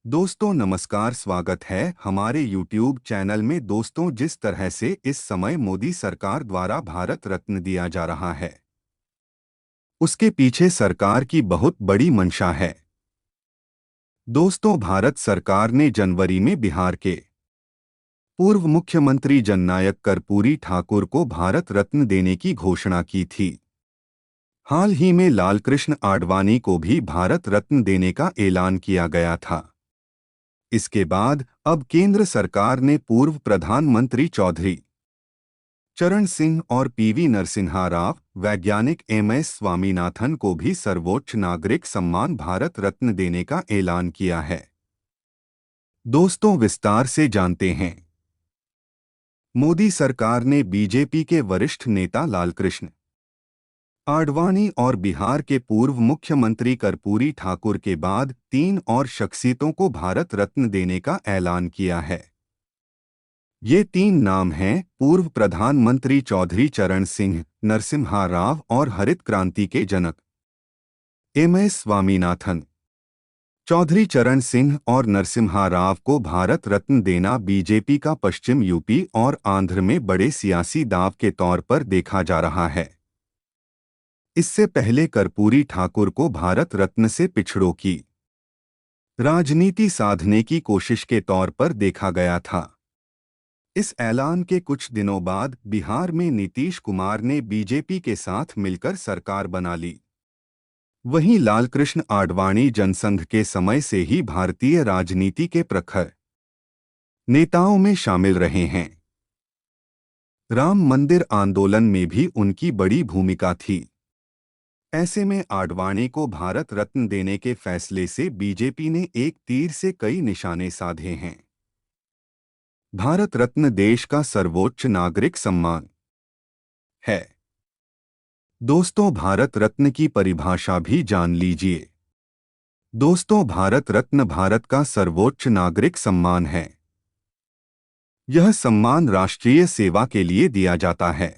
दोस्तों नमस्कार, स्वागत है हमारे YouTube चैनल में। दोस्तों, जिस तरह से इस समय मोदी सरकार द्वारा भारत रत्न दिया जा रहा है, उसके पीछे सरकार की बहुत बड़ी मंशा है। दोस्तों, भारत सरकार ने जनवरी में बिहार के पूर्व मुख्यमंत्री जननायक कर्पूरी ठाकुर को भारत रत्न देने की घोषणा की थी। हाल ही में लालकृष्ण आडवाणी को भी भारत रत्न देने का ऐलान किया गया था। इसके बाद अब केंद्र सरकार ने पूर्व प्रधानमंत्री चौधरी चरण सिंह और पीवी नरसिम्हा राव, वैज्ञानिक एमएस स्वामीनाथन को भी सर्वोच्च नागरिक सम्मान भारत रत्न देने का ऐलान किया है। दोस्तों, विस्तार से जानते हैं। मोदी सरकार ने बीजेपी के वरिष्ठ नेता लालकृष्ण आडवाणी और बिहार के पूर्व मुख्यमंत्री कर्पूरी ठाकुर के बाद 3 और शख्सियतों को भारत रत्न देने का ऐलान किया है। ये 3 नाम हैं पूर्व प्रधानमंत्री चौधरी चरण सिंह, नरसिम्हा राव और हरित क्रांति के जनक एमएस स्वामीनाथन। चौधरी चरण सिंह और नरसिम्हा राव को भारत रत्न देना बीजेपी का पश्चिम यूपी और आंध्र में बड़े सियासी दांव के तौर पर देखा जा रहा है। इससे पहले कर्पूरी ठाकुर को भारत रत्न से पिछड़ों की राजनीति साधने की कोशिश के तौर पर देखा गया था। इस ऐलान के कुछ दिनों बाद बिहार में नीतीश कुमार ने बीजेपी के साथ मिलकर सरकार बना ली। वहीं लालकृष्ण आडवाणी जनसंघ के समय से ही भारतीय राजनीति के प्रखर नेताओं में शामिल रहे हैं। राम मंदिर आंदोलन में भी उनकी बड़ी भूमिका थी। ऐसे में आडवाणी को भारत रत्न देने के फैसले से बीजेपी ने एक तीर से कई निशाने साधे हैं। भारत रत्न देश का सर्वोच्च नागरिक सम्मान है। दोस्तों, भारत रत्न की परिभाषा भी जान लीजिए। दोस्तों, भारत रत्न भारत का सर्वोच्च नागरिक सम्मान है। यह सम्मान राष्ट्रीय सेवा के लिए दिया जाता है।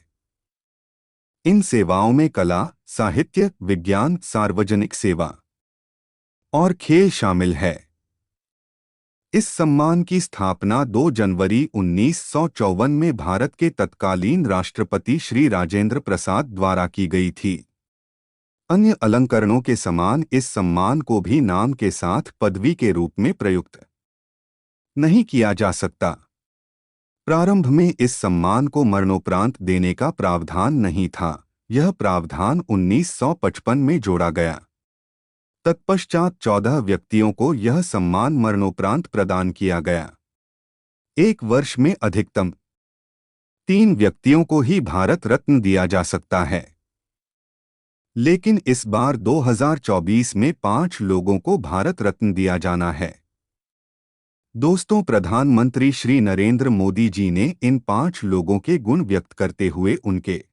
इन सेवाओं में कला, साहित्य, विज्ञान, सार्वजनिक सेवा और खेल शामिल है। इस सम्मान की स्थापना 2 जनवरी 1954 में भारत के तत्कालीन राष्ट्रपति श्री राजेंद्र प्रसाद द्वारा की गई थी। अन्य अलंकरणों के समान इस सम्मान को भी नाम के साथ पदवी के रूप में प्रयुक्त नहीं किया जा सकता। प्रारंभ में इस सम्मान को मरणोपरांत देने का प्रावधान नहीं था। यह प्रावधान 1955 में जोड़ा गया। तत्पश्चात 14 व्यक्तियों को यह सम्मान मरणोपरांत प्रदान किया गया। एक वर्ष में अधिकतम 3 व्यक्तियों को ही भारत रत्न दिया जा सकता है, लेकिन इस बार 2024 में 5 लोगों को भारत रत्न दिया जाना है। दोस्तों, प्रधानमंत्री श्री नरेंद्र मोदी जी ने इन 5 लोगों के गुण व्यक्त करते हुए उनके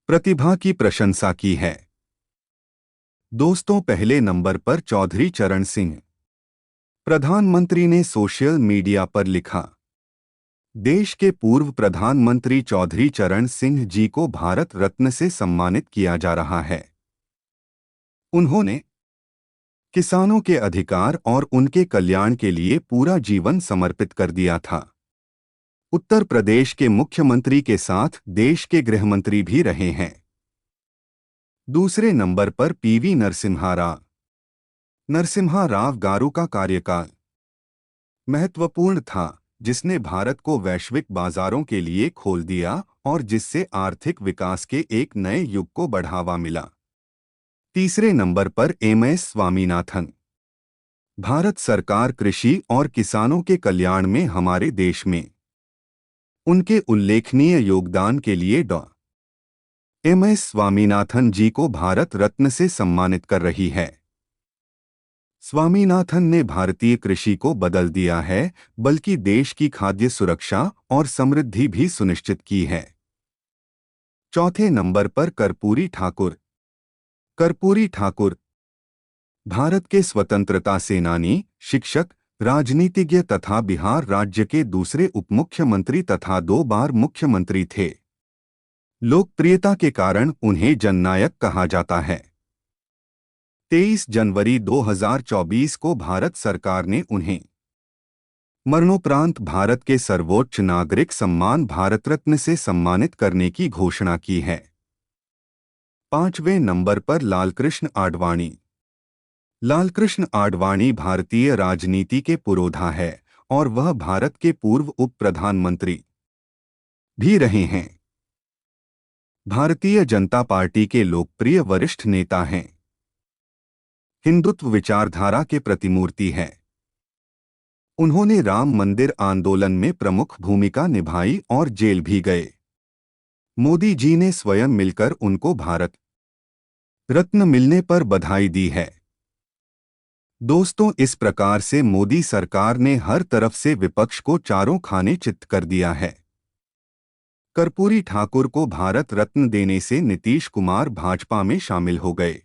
प्रतिभा की प्रशंसा की है। दोस्तों, पहले नंबर पर चौधरी चरण सिंह। प्रधानमंत्री ने सोशल मीडिया पर लिखा, देश के पूर्व प्रधानमंत्री चौधरी चरण सिंह जी को भारत रत्न से सम्मानित किया जा रहा है। उन्होंने किसानों के अधिकार और उनके कल्याण के लिए पूरा जीवन समर्पित कर दिया था। उत्तर प्रदेश के मुख्यमंत्री के साथ देश के गृहमंत्री भी रहे हैं। दूसरे नंबर पर पीवी नरसिम्हा राव। नरसिम्हा राव गारू का कार्यकाल महत्वपूर्ण था, जिसने भारत को वैश्विक बाजारों के लिए खोल दिया और जिससे आर्थिक विकास के एक नए युग को बढ़ावा मिला। तीसरे नंबर पर एमएस स्वामीनाथन। भारत सरकार कृषि और किसानों के कल्याण में हमारे देश में उनके उल्लेखनीय योगदान के लिए डॉ. एमएस स्वामीनाथन जी को भारत रत्न से सम्मानित कर रही है। स्वामीनाथन ने भारतीय कृषि को बदल दिया है, बल्कि देश की खाद्य सुरक्षा और समृद्धि भी सुनिश्चित की है। चौथे नंबर पर कर्पूरी ठाकुर। कर्पूरी ठाकुर भारत के स्वतंत्रता सेनानी, शिक्षक, राजनीतिज्ञ तथा बिहार राज्य के दूसरे उपमुख्यमंत्री तथा 2 बार मुख्यमंत्री थे। लोकप्रियता के कारण उन्हें जननायक कहा जाता है। 23 जनवरी 2024 को भारत सरकार ने उन्हें मरणोपरांत भारत के सर्वोच्च नागरिक सम्मान भारत रत्न से सम्मानित करने की घोषणा की है। 5वें नंबर पर लालकृष्ण आडवाणी। लालकृष्ण आडवाणी भारतीय राजनीति के पुरोधा है और वह भारत के पूर्व उप प्रधानमंत्री भी रहे हैं। भारतीय जनता पार्टी के लोकप्रिय वरिष्ठ नेता हैं। हिंदुत्व विचारधारा के प्रतिमूर्ति हैं। उन्होंने राम मंदिर आंदोलन में प्रमुख भूमिका निभाई और जेल भी गए। मोदी जी ने स्वयं मिलकर उनको भारत रत्न मिलने पर बधाई दी है। दोस्तों, इस प्रकार से मोदी सरकार ने हर तरफ से विपक्ष को चारों खाने चित्त कर दिया है। कर्पूरी ठाकुर को भारत रत्न देने से नीतीश कुमार भाजपा में शामिल हो गए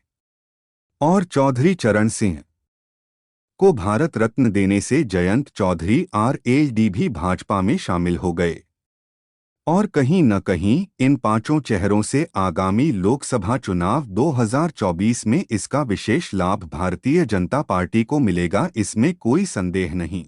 और चौधरी चरण सिंह को भारत रत्न देने से जयंत चौधरी आरएलडी भी भाजपा में शामिल हो गए। और कहीं न कहीं इन पांचों चेहरों से आगामी लोकसभा चुनाव 2024 में इसका विशेष लाभ भारतीय जनता पार्टी को मिलेगा, इसमें कोई संदेह नहीं।